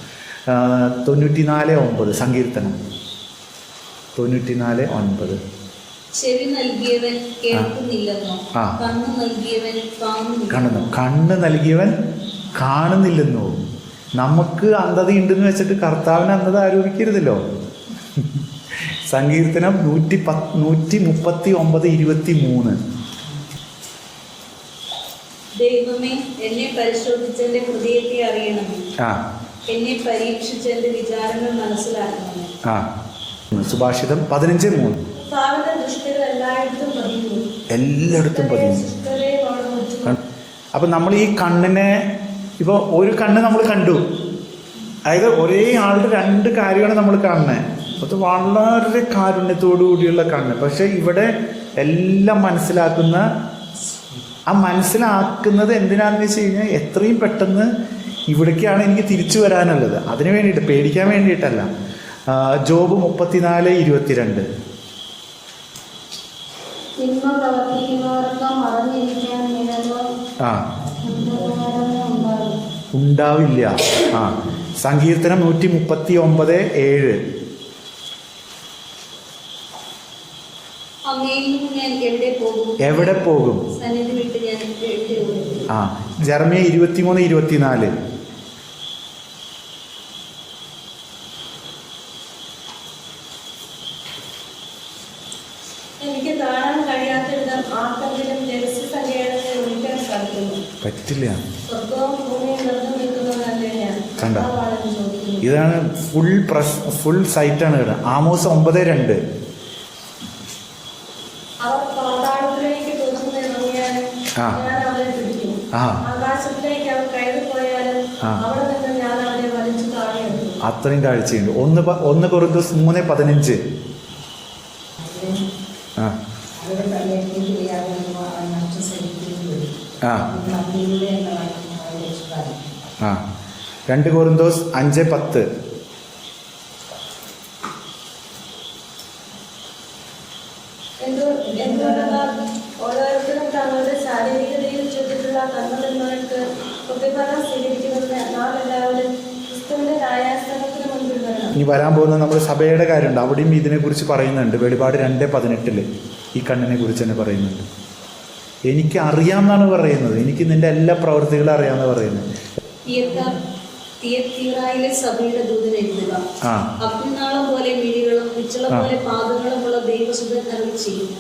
94:9 സങ്കീർത്തനം 94:9. ചെവി നൽകിയവൻ കേൾക്കുന്നില്ലെന്നോ, കണ്ണ് നൽകിയവൻ കാണുന്നില്ല. കണ്ണ് നൽകിയവൻ കാണുന്നില്ലെന്നോ. നമുക്ക് അന്ധത ഉണ്ടെന്ന് വെച്ചിട്ട് കർത്താവിന് അന്ധത ആരോപിക്കരുതല്ലോ. സങ്കീർത്തനം 139:23. ദൈവമേ, എന്നെ പരിശോധിച്ചെന്റെ ഹൃദയത്തെ അറിയണമേ, എന്നെ പരീക്ഷിച്ചെന്റെ വിചാരങ്ങൾ മനസ്സിലാക്കണമേ. സുഭാഷിതം 15:3. എല്ലായിടത്തും പതിഞ്ഞു. അപ്പൊ നമ്മൾ ഈ കണ്ണിനെ ഇപ്പോൾ ഒരു കണ്ണ് നമ്മൾ കണ്ടു, അതായത് ഒരേ ആളുടെ രണ്ട് കാര്യമാണ് നമ്മൾ കാണുന്നത്. അത് വളരെ കാരുണ്യത്തോടു കൂടിയുള്ള കണ്ണ്. പക്ഷെ ഇവിടെ എല്ലാം മനസ്സിലാക്കുന്നത് എന്തിനാണെന്ന് വെച്ച് കഴിഞ്ഞാൽ എത്രയും പെട്ടെന്ന് ഇവിടേക്കാണ് എനിക്ക് തിരിച്ചു വരാനുള്ളത്. അതിന് വേണ്ടിയിട്ട്, പേടിക്കാൻ വേണ്ടിയിട്ടല്ല. ജോബ് 34:22. ഉണ്ടാവില്ല. സങ്കീർത്തനം 139:7. എവിടെ പോകും? ജെറമ്യ 23:24. എനിക്ക് കാണാൻ കഴിയാത്തിടം ആർക്കെങ്കിലും രഹസ്യസങ്കേതത്തെ ഒഴിക്കാൻ സാധിക്കുന്നു. പറ്റില്ല. സ്വർഗവും ഭൂമിയും നിറഞ്ഞു നിൽക്കുന്നതല്ലേ ഞാൻ. കണ്ട, ഇതാണ് ഫുൾ സൈറ്റാണ് ഇവിടെ. ആമോസ് 9:2. അവർ പാതാളത്തിലേക്ക് തുറന്നിറങ്ങിയാലും ഞാൻ അവരെ പിടിക്കും. ആകാശത്തിലേക്ക് അവർ കയറി പോയാലും അവിടെ നിന്ന് ഞാൻ അവരെ വലിച്ചു താഴെയെടുക്കും. അത്രയും കാഴ്ചയുണ്ട്. 1 കൊറിന്തോസ് 3:15. ആ 2 കൊറിന്തോസ് 5:10. ഓരോരുത്തരും തങ്ങളുടെ ശാരീരികതയിൽ ചുറ്റിട്ടുള്ള കർമ്മങ്ങൾക്ക് പ്രതിഫലം സ്വീകരിക്കുന്നതിന് നാം എല്ലാവരും ക്രിസ്തുവിന്റെ ന്യായാസനത്തിന് മുൻപിൽ വരണം. ഇനി വരാൻ പോകുന്ന നമ്മുടെ സഭയുടെ കാര്യമുണ്ട്. അവിടെയും ഇതിനെക്കുറിച്ച് പറയുന്നുണ്ട്. വെളിപാട് 2:18 ഈ കണ്ണിനെ കുറിച്ച് തന്നെ പറയുന്നുണ്ട്. എനിക്ക് അറിയാമെന്നാണ് പറയുന്നത്. എനിക്ക് നിന്റെ എല്ലാ പ്രവൃത്തികളും അറിയാമെന്ന് പറയുന്നത്. തിയത്തീറയിലെ സഭയുടെ ദൂതൻ എഴുതുക. അഗ്നിനാളം പോലെ മിഴികളും പിച്ചളം പോലെ പാദങ്ങളുമുള്ള ദൈവസുതൻ അരുളി ചെയ്യുന്നു.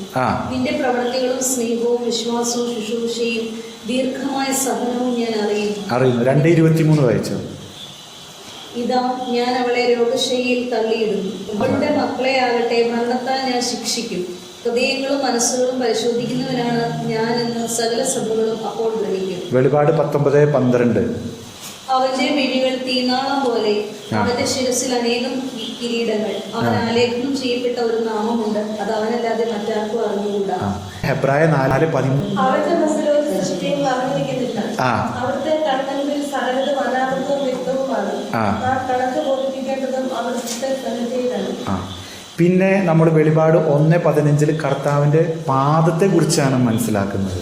നിന്റെ പ്രവൃത്തികളും സ്നേഹവും വിശ്വാസവും ശുശ്രൂഷയും ദീർഘമായ സഹനവും ഞാൻ അറിയുന്നു. 2:23 വായിച്ചു. ഇതാ, ഞാൻ അവളെ രോഗശൈലിയിൽ തള്ളിയിടുന്നു. അവളുടെ മക്കളെ ആകട്ടെ മരണത്താൽ ഞാൻ ശിക്ഷിക്കും. ഹൃദയങ്ങളും മനസ്സുകളും പരിശോധിക്കുന്നവരാണ് ഞാനെന്ന് സകല സഭകളും അപ്പോൾ ഗ്രഹിക്കും. വെളിപാട് 19:12. അവന്റെ മിഴികൾ തീനാളം പോലെ, അവന്റെ ശിരസിൽ അനേകം കിരീടങ്ങൾ. അവൻ ആലേഖനം ചെയ്യപ്പെട്ട ഒരു നാമമുണ്ട്, അത് അവനല്ലാതെ മറ്റാർക്കും അറിഞ്ഞുകൂടാ. ഹെബ്രായ 4:13. അവന്റെ മനസ്സിലോ സൃഷ്ടിയും പറഞ്ഞിരിക്കുന്നില്ല. അവിടുത്തെ കണ്ണുകളിൽ സകലതും അനാവൃതവും വ്യക്തവുമാണ്. ആ കണക്ക് ബോധിപ്പിക്കേണ്ടതും അവിടുത്തെ സന്നിധിയിലാണ്. പിന്നെ നമ്മൾ വെളിപാട് 1:15 കർത്താവിന്റെ പാദത്തെ കുറിച്ചാണ് മനസ്സിലാക്കുന്നത്.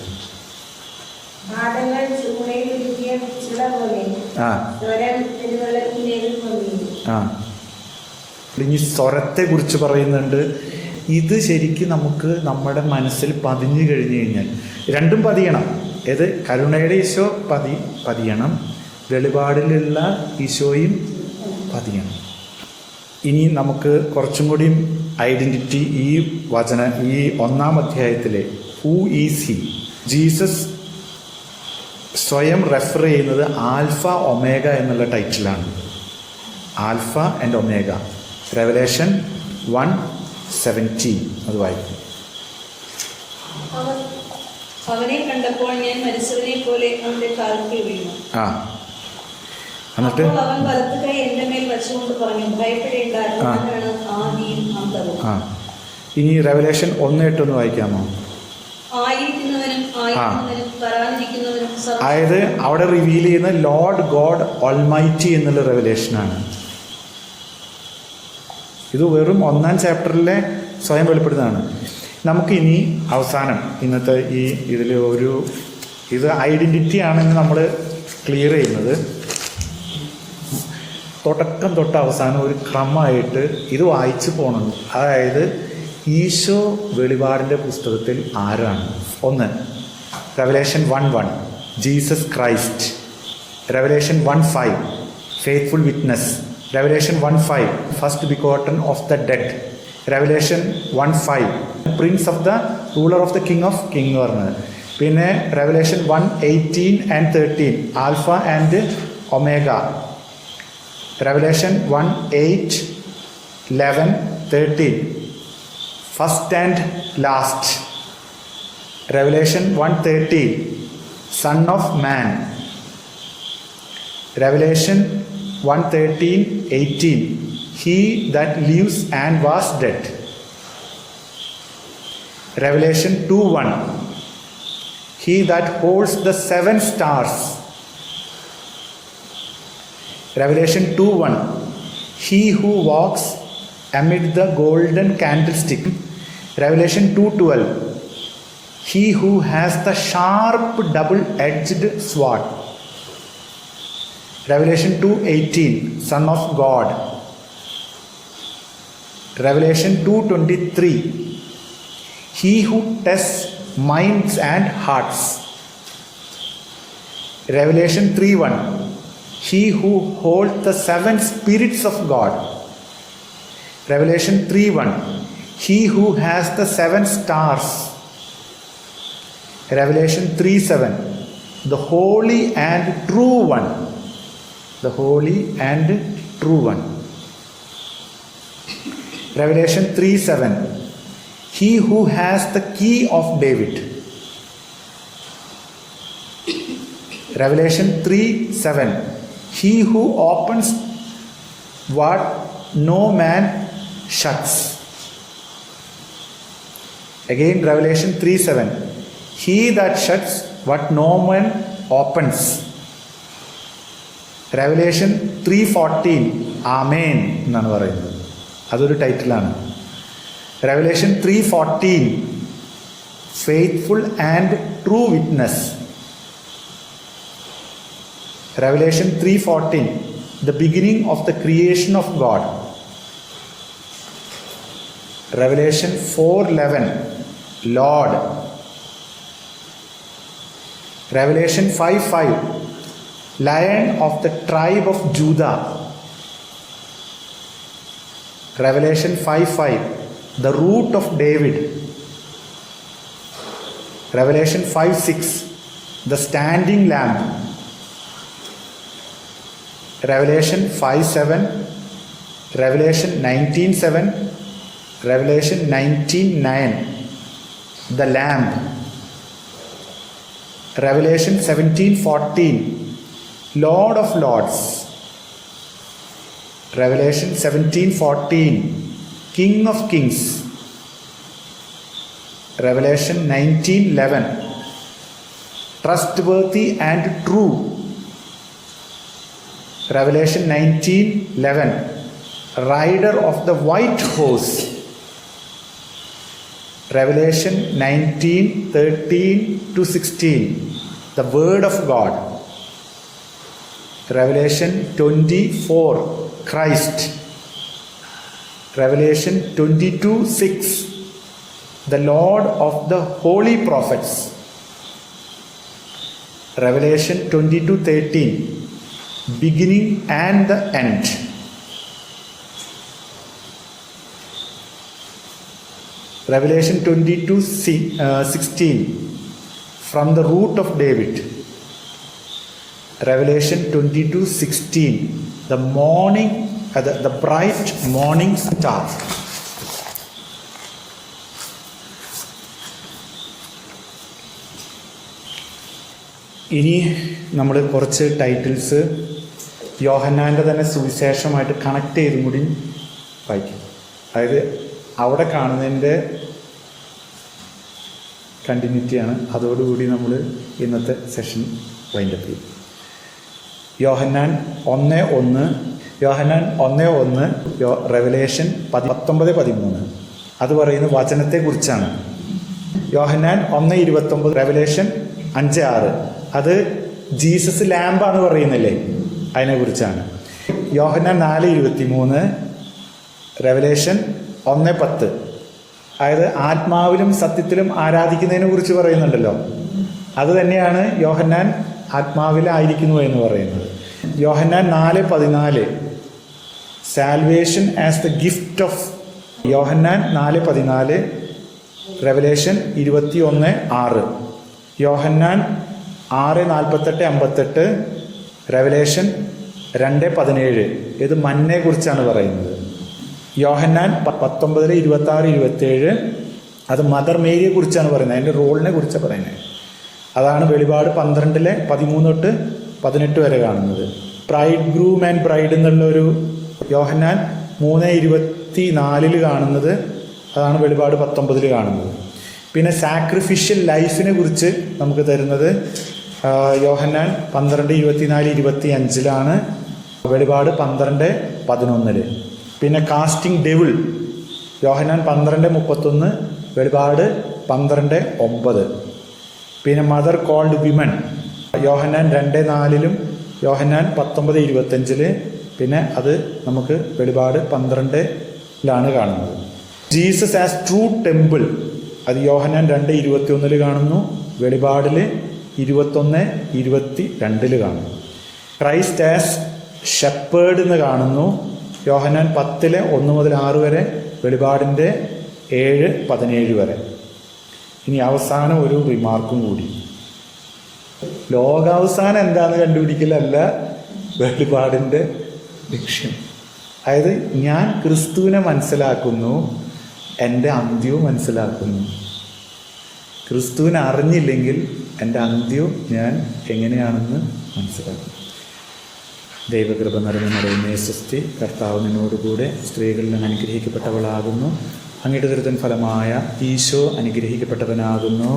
ഇനി സ്വരത്തെ കുറിച്ച് പറയുന്നുണ്ട്. ഇത് ശരിക്കും നമുക്ക് നമ്മുടെ മനസ്സിൽ പതിഞ്ഞു കഴിഞ്ഞു കഴിഞ്ഞാൽ രണ്ടും പതിയണം. ഏത് കരുണയുടെ ഈശോ പതിയണം, വെളിപാടിലുള്ള ഈശോയും പതിയണം. ഇനി നമുക്ക് കുറച്ചും കൂടിയും ഐഡൻറ്റിറ്റി ഈ 1-ാം അധ്യായത്തിലെ ഹൂ ഈസ് ഹി, ജീസസ് സ്വയം റെഫർ ചെയ്യുന്നത് ആൽഫ ഒമേഗ എന്നുള്ള ടൈറ്റിലാണ്. Alpha and omega. റെവലേഷൻ 1:17 അത് വായിക്കും. അവനെ കണ്ടപ്പോൾ ഞാൻ മരിച്ചവനെ പോലെ അവന്റെ കാൽക്കൽ വീണു. എന്നിട്ട് അവൻ വലത്ത് കൈ എന്റെ മേൽ വെച്ചുകൊണ്ട് പറഞ്ഞു, ഭയപ്പെടേണ്ട, ഞാനാണ് ആദിയും അന്തവും. ഇനി റെവലേഷൻ 1:8 വായിക്കാമോ? ആയിരിക്കുന്നവനും വരാനിരിക്കുന്നവനും അതായത് അവിടെ റിവീൽ ചെയ്യുന്ന ലോർഡ് ഗോഡ് ഓൾമൈറ്റി എന്നുള്ള റെവലേഷനാണ്. ഇത് വെറും 1-ാം ചാപ്റ്ററിലെ സ്വയം വെളിപ്പെടുന്നതാണ്. നമുക്കിനി അവസാനം ഇന്നത്തെ ഈ ഇതിൽ ഇത് ഐഡൻറ്റിറ്റി ആണെന്ന് നമ്മൾ ക്ലിയർ ചെയ്യുന്നത്. തുടക്കം തൊട്ട് അവസാനം ഒരു ക്രമമായിട്ട് ഇത് വായിച്ചു പോകണം. അതായത് ഈശോ വെളിപാടിൻ്റെ പുസ്തകത്തിൽ ആരാണ്? 1 revelation 1:1 Jesus Christ. Revelation 1:5 faithful witness. Revelation 1:5 first begotten of the dead. Revelation 1:5 Prince of the ruler of the king of king പറഞ്ഞത്. പിന്നെ revelation 1:18 and 13 alpha and omega. Revelation 1:8, 11, 13 first and last. Revelation 1:13 son of man. Revelation 1:13, 18 he that lives and was dead. Revelation 2:1 he that holds the 7 stars. Revelation 2:1 he who walks amid the golden candlestick. Revelation 2:12 he who has the sharp double-edged sword. Revelation 2:18 Son of God. Revelation 2:23 he who tests minds and hearts. Revelation 3:1 he who holds the 7 spirits of God. Revelation 3:1 he who has the 7 stars. Revelation 3:7 the holy and true one. The holy and true one. Revelation 3:7 he who has the key of David. Revelation 3:7 he who opens what no man shuts. Again Revelation 3:7 he that shuts what no man opens. Revelation 3:14 ആമേൻ എന്നാണ് പറയുന്നത്. അതൊരു ടൈറ്റിലാണ്. Revelation 3:14 faithful and true witness. Revelation 3:14 the beginning of the creation of God. Revelation 4:11 Lord. Revelation 5:5 Lion of the tribe of Judah. Revelation 5:5 the root of David. Revelation 5:6 the standing lamb. Revelation 5:7 Revelation 19:7 Revelation 19:9 the lamb. Revelation 17:14 Lord of Lords. Revelation 17:14 King of Kings. Revelation 19:11 trustworthy and true. Revelation 19:11 rider of the white horse. Revelation 19:13-16 the word of God. Revelation 24 Christ. Revelation 22:6 the Lord of the holy prophets. Revelation 22:13 beginning and the end. Revelation 22:16 from the root of David. Revelation 22:16 the morning the bright morning star. ഇനി നമ്മൾ കുറച്ച് titles യോഹന്നാൻ്റെ തന്നെ സുവിശേഷമായിട്ട് connect ചെയ്തും കൂടി വായിക്കും. അതായത് അവിടെ കാണുന്നതിൻ്റെ കണ്ടിന്യൂറ്റിയാണ്. അതോടുകൂടി നമ്മൾ ഇന്നത്തെ സെഷൻ വൈൻഡപ്പ് ചെയ്യും. യോഹന്നാൻ 1:1 റെവലേഷൻ 19:13 അത് പറയുന്ന വചനത്തെക്കുറിച്ചാണ്. യോഹന്നാൻ 1:29 റെവലേഷൻ 5:6 അത് ജീസസ് ലാമ്പാണ് പറയുന്നില്ലേ, അതിനെക്കുറിച്ചാണ്. യോഹന്നാൻ 4:23 റെവലേഷൻ 1:10 അതായത് ആത്മാവിലും സത്യത്തിലും ആരാധിക്കുന്നതിനെ കുറിച്ച് പറയുന്നുണ്ടല്ലോ, അത് തന്നെയാണ് യോഹന്നാൻ ആത്മാവിലായിരിക്കുന്നു എന്ന് പറയുന്നത്. യോഹന്നാൻ 4:14 salvation as the gift of. Yohannan 4:14 revelation 21:6. Yohannan 6:48-58 revelation 2:17 ഇത് മന്നയെ കുറിച്ചാണ് പറയുന്നത്. യോഹന്നാൻ 19:26-27 അത് മദർ മേരിയെ കുറിച്ചാണ് പറയുന്നത്, അതിൻ്റെ റോളിനെ കുറിച്ചാണ് പറയുന്നത്. അതാണ് വെളിപാട് 12:13-18 വരെ കാണുന്നത്. ബ്രൈഡ് ഗ്രൂം ആൻഡ് ബ്രൈഡ് എന്നുള്ളൊരു യോഹന്നാൻ 3:24 കാണുന്നത്, അതാണ് വെളിപാട് 19 കാണുന്നത്. പിന്നെ സാക്രിഫിഷ്യൽ ലൈഫിനെ കുറിച്ച് നമുക്ക് തരുന്നത് യോഹന്നാൻ 12:24-25 വെളിപാട് 12:11. പിന്നെ കാസ്റ്റിംഗ് ഡെവിൾ യോഹന്നാൻ 12:31 വെളിപാട് 12:9. പിന്നെ മദർ കോൾഡ് വിമൻ യോഹന്നാൻ 2:4 യോഹന്നാൻ 19:25 പിന്നെ അത് നമുക്ക് വെളിപാട് 12 കാണുന്നത്. ജീസസ് ആസ് ട്രൂ ടെമ്പിൾ അത് യോഹന്നാൻ 2:21 കാണുന്നു, വെളിപാടിൽ 21:22 കാണുന്നു. ക്രൈസ്റ്റ് ആസ് ഷെപ്പേർഡ് എന്ന് കാണുന്നു, യോഹന്നാൻ 10:1-6 വരെ, വെളിപാടിൻ്റെ 7:17 വരെ. ഇനി അവസാനം ഒരു റിമാർക്കും കൂടി. ലോകാവസാനം എന്താണെന്ന് കണ്ടുപിടിക്കലല്ല വെളിപാടിൻ്റെ ലക്ഷ്യം. അതായത് ഞാൻ ക്രിസ്തുവിനെ മനസ്സിലാക്കുന്നു, എൻ്റെ അന്ത്യവും മനസ്സിലാക്കുന്നു. ക്രിസ്തുവിനെ അറിഞ്ഞില്ലെങ്കിൽ എൻ്റെ അന്ത്യവും ഞാൻ എങ്ങനെയാണെന്ന് മനസ്സിലാക്കും. ദൈവകൃപ നിറഞ്ഞ മറിയമേ സ്വസ്തി, കർത്താവ് നിന്നോടുകൂടെ സ്ത്രീകളിൽ അനുഗ്രഹിക്കപ്പെട്ടവളാകുന്നു, അങ്ങയുടെ ദുരിതൻ ഫലമായ ഈശോ അനുഗ്രഹിക്കപ്പെട്ടവനാകുന്നു.